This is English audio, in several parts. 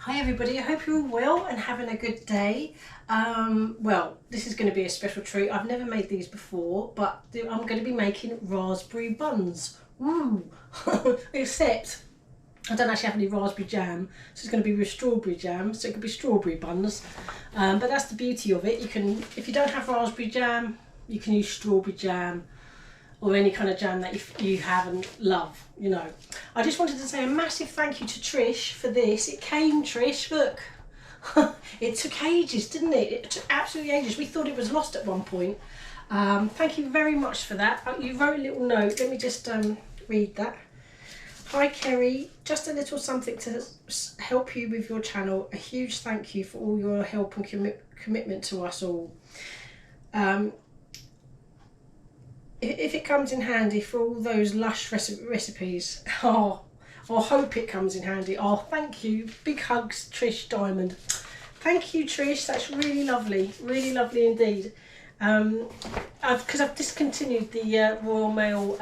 Hi everybody, I hope you're all well and having a good day. Well, this is going to be a special treat. I've never made these before, but I'm going to be making raspberry buns. Woo! Except I don't actually have any raspberry jam, so it's going to be with strawberry jam, so it could be strawberry buns. But that's the beauty of it. You can, if you don't have raspberry jam, you can use strawberry jam, or any kind of jam that you have and love, you know. I just wanted to say a massive thank you to Trish for this. It came, Trish, look. It took ages, didn't it? It took absolutely ages. We thought it was lost at one point. Thank you very much for that. You wrote a little note. Let me just read that. Hi Kerry, just a little something to help you with your channel. A huge thank you for all your help and commitment to us all. If it comes in handy for all those lush recipes, I hope it comes in handy. Oh, thank you. Big hugs, Trish Diamond. Thank you, Trish. That's really lovely indeed. Because I've discontinued the Royal Mail,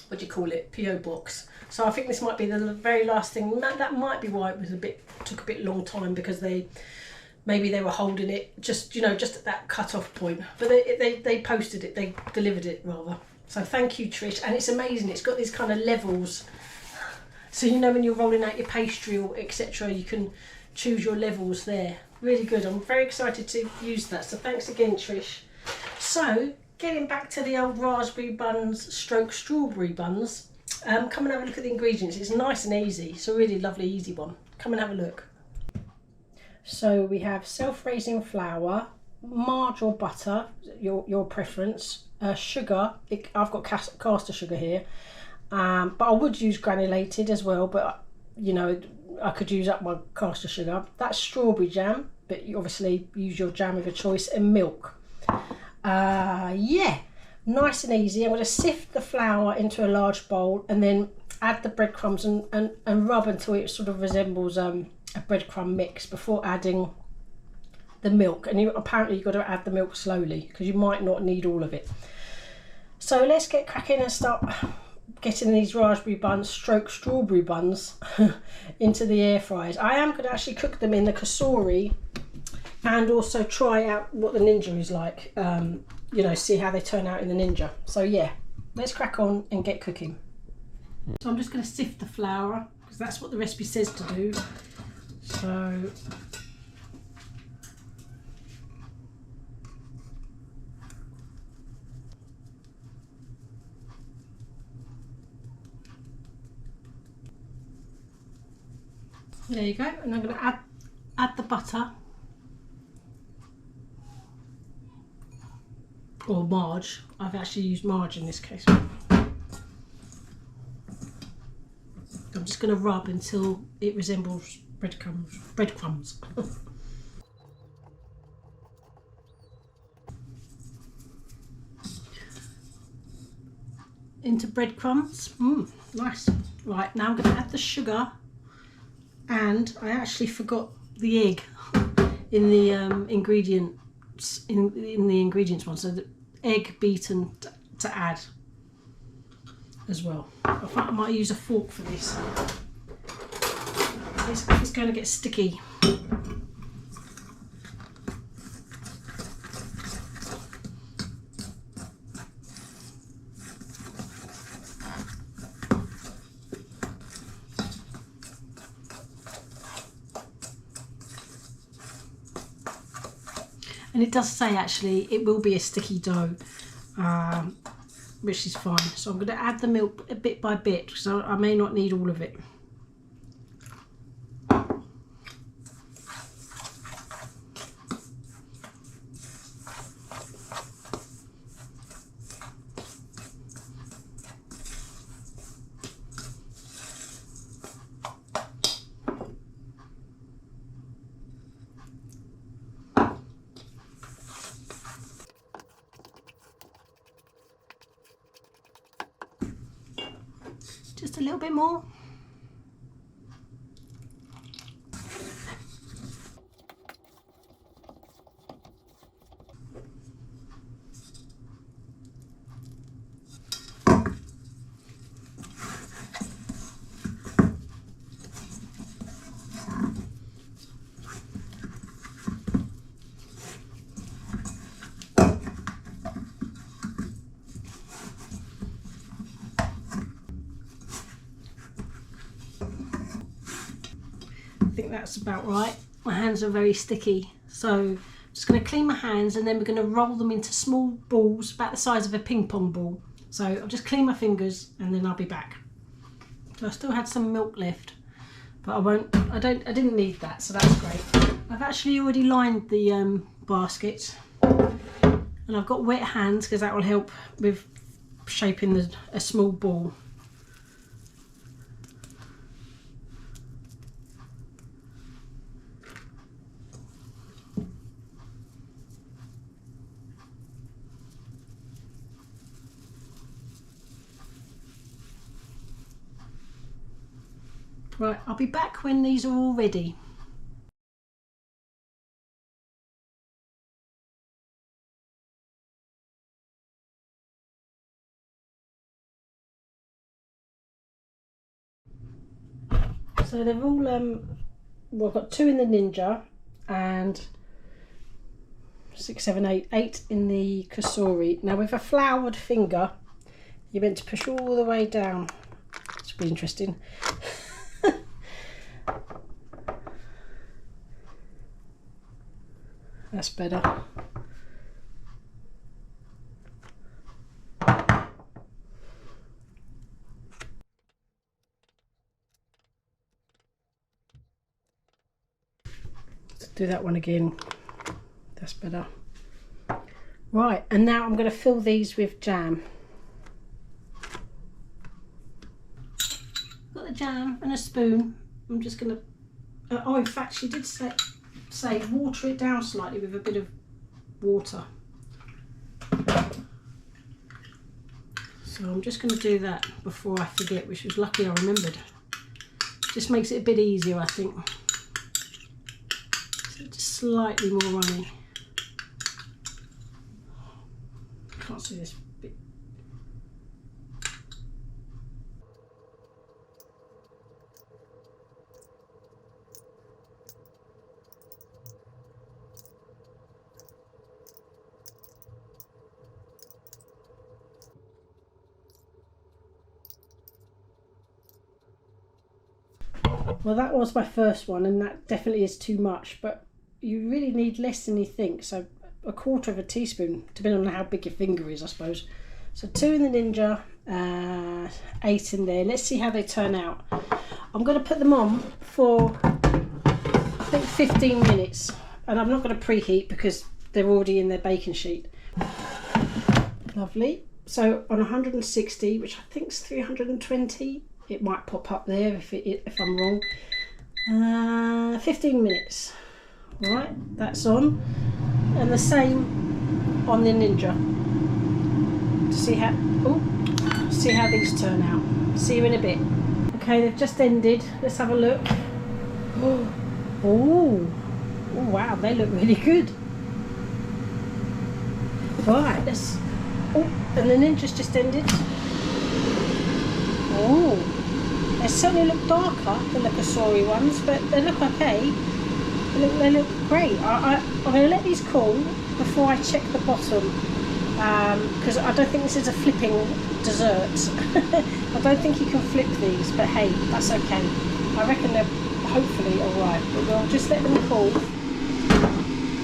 what do you call it, PO box. So I think this might be the very last thing. That might be why it was took a bit long time, because maybe they were holding it just, you know, just at that cut-off point. But they posted it, they delivered it rather. So thank you, Trish. And it's amazing, it's got these kind of levels. So you know when you're rolling out your pastry or etc., you can choose your levels there. Really good, I'm very excited to use that. So thanks again, Trish. So, getting back to the old raspberry buns stroke strawberry buns. Come and have a look at the ingredients. It's nice and easy, it's a really lovely, easy one. Come and have a look. So we have self-raising flour, marge or butter, your preference, sugar. I've got caster sugar here, but I would use granulated as well, but you know, I could use up my caster sugar. That's strawberry jam, but you obviously use your jam of your choice, and milk. Yeah, nice and easy. I'm going to sift the flour into a large bowl and then add the breadcrumbs and rub until it sort of resembles a breadcrumb mix before adding the milk. And apparently you've got to add the milk slowly because you might not need all of it. So let's get cracking and start getting these raspberry buns stroke strawberry buns into the air fryers. I am going to actually cook them in the Cosori and also try out what the Ninja is like, you know, see how they turn out in the Ninja. So yeah, let's crack on and get cooking. So I'm just going to sift the flour because that's what the recipe says to do. So there you go, and I'm going to add the butter, or marge. I've actually used marge in this case. I'm just going to rub until it resembles breadcrumbs. Into breadcrumbs. Nice. Right, now I'm going to add the sugar, and I actually forgot the egg in the ingredients in the ingredients one, so the egg beaten to add as well. I think I might use a fork for this. It's going to get sticky. And it does say actually it will be a sticky dough, which is fine. So I'm going to add the milk bit by bit because I may not need all of it. Just a little bit more. think that's about right. My hands are very sticky, so I'm just going to clean my hands and then we're going to roll them into small balls about the size of a ping pong ball. So I'll just clean my fingers and then I'll be back. So I still had some milk left, but I didn't need that, so that's great. I've actually already lined the baskets, and I've got wet hands because that will help with shaping a small ball. Right, I'll be back when these are all ready. So they're all, well, I've got 2 in the Ninja and 6, 7, 8, 8 in the Cosori. Now with a floured finger, you're meant to push all the way down. This will be interesting. That's better. Let's do that one again. That's better. Right, and now I'm going to fill these with jam. Got the jam and a spoon. I'm just going to... oh, in fact, she did say water it down slightly with a bit of water. So I'm just going to do that before I forget, which was lucky I remembered. Just makes it a bit easier, I think. So just slightly more runny. Can't see this bit. Well, that was my first one, and that definitely is too much, but you really need less than you think. So 1/4 of a teaspoon, depending on how big your finger is, I suppose. So 2 in the Ninja, 8 in there. Let's see how they turn out. I'm going to put them on for, I think, 15 minutes, and I'm not going to preheat because they're already in their baking sheet. Lovely. So on 160, which I think is 320. It might pop up there if I'm wrong. 15 minutes. Right, that's on. And the same on the Ninja. See how these turn out. See you in a bit. Okay, they've just ended. Let's have a look. Oh, wow, they look really good. Right, let's... Oh, and the Ninja's just ended. Oh, they certainly look darker than the Cosori ones, but they look okay. They look great. I'm going to let these cool before I check the bottom, because I don't think this is a flipping dessert. I don't think you can flip these, but hey, that's okay. I reckon they're hopefully alright, but we'll just let them cool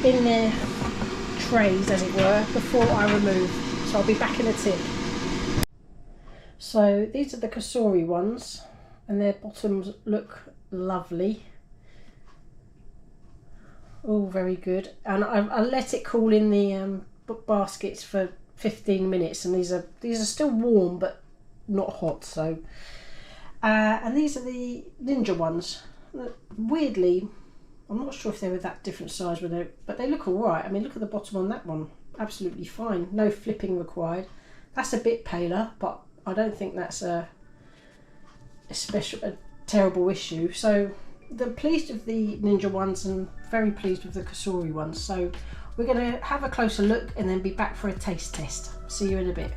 in their trays, as it were, before I remove. So I'll be back in a tick. So these are the Cosori ones, and their bottoms look lovely. All very good. And I let it cool in the baskets for 15 minutes, and these are still warm but not hot. So and these are the Ninja ones. Weirdly, I'm not sure if they were that different size, but they look all right. I mean, look at the bottom on that one, absolutely fine. No flipping required. That's a bit paler, but I don't think that's a terrible issue. So I'm pleased with the Ninja ones and very pleased with the Cosori ones. So we're going to have a closer look and then be back for a taste test. See you in a bit.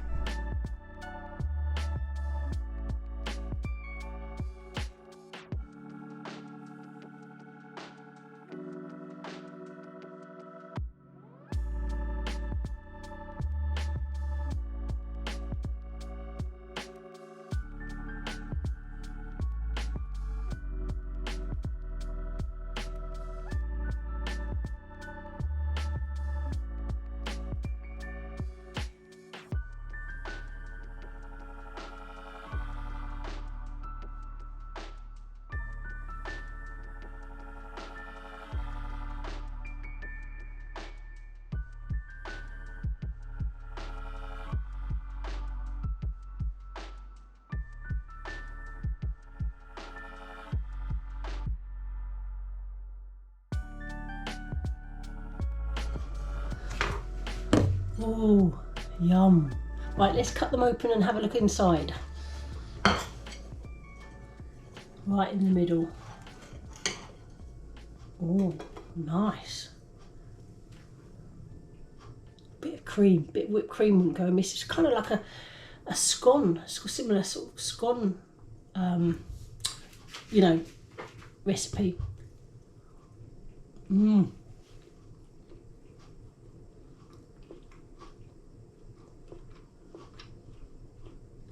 Oh, yum. Right, let's cut them open and have a look inside. Right in the middle. Oh, nice. Bit of cream, bit of whipped cream wouldn't go amiss. It's kind of like a scone, similar sort of scone, you know, recipe. Mmm.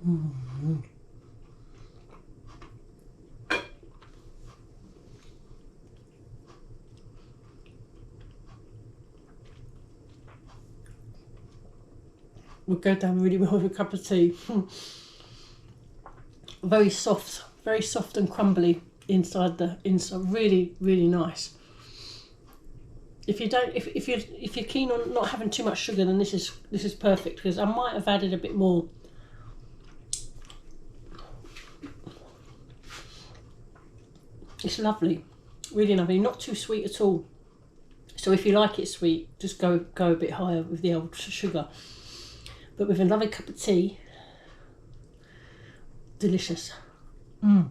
Mm-hmm. Would go down really well with a cup of tea. Very soft and crumbly inside. Really, really nice. If you're keen on not having too much sugar, then this is perfect, because I might have added a bit more. It's lovely, really lovely, not too sweet at all. So if you like it sweet, just go a bit higher with the old sugar. But with a lovely cup of tea, delicious. Mm.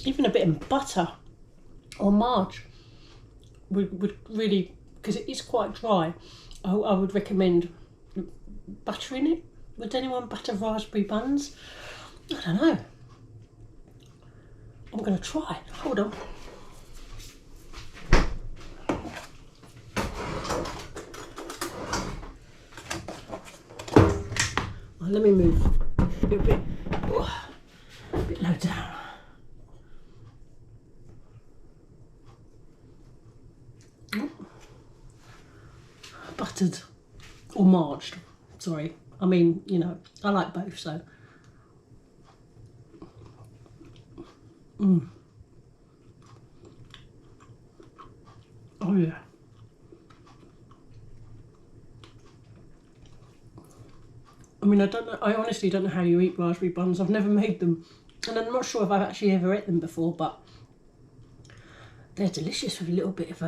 Even a bit of butter or marge would really, because it is quite dry, I would recommend buttering it. Would anyone butter raspberry buns? I don't know. I'm going to try. Hold on. Well, let me move a bit low down. Buttered or marged, sorry. I mean, you know, I like both, so. Mm. Oh yeah. I mean, I honestly don't know how you eat raspberry buns. I've never made them, and I'm not sure if I've actually ever ate them before, but they're delicious with a little bit of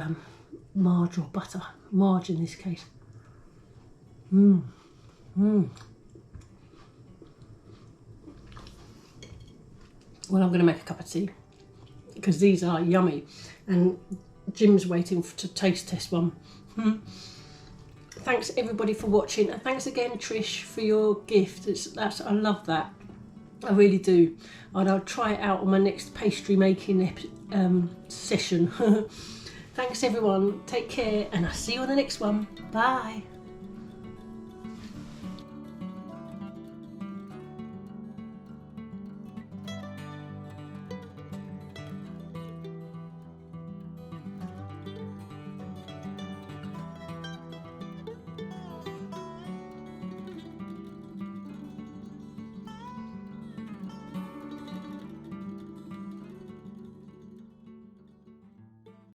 marge or butter. Marge in this case. Mmm. Mmm. Well, I'm going to make a cup of tea because these are yummy, and Jim's waiting to taste test one. Thanks everybody for watching, and thanks again, Trish, for your gift. I love that. I really do. And I'll try it out on my next pastry making session. Thanks everyone. Take care, and I'll see you on the next one. Bye.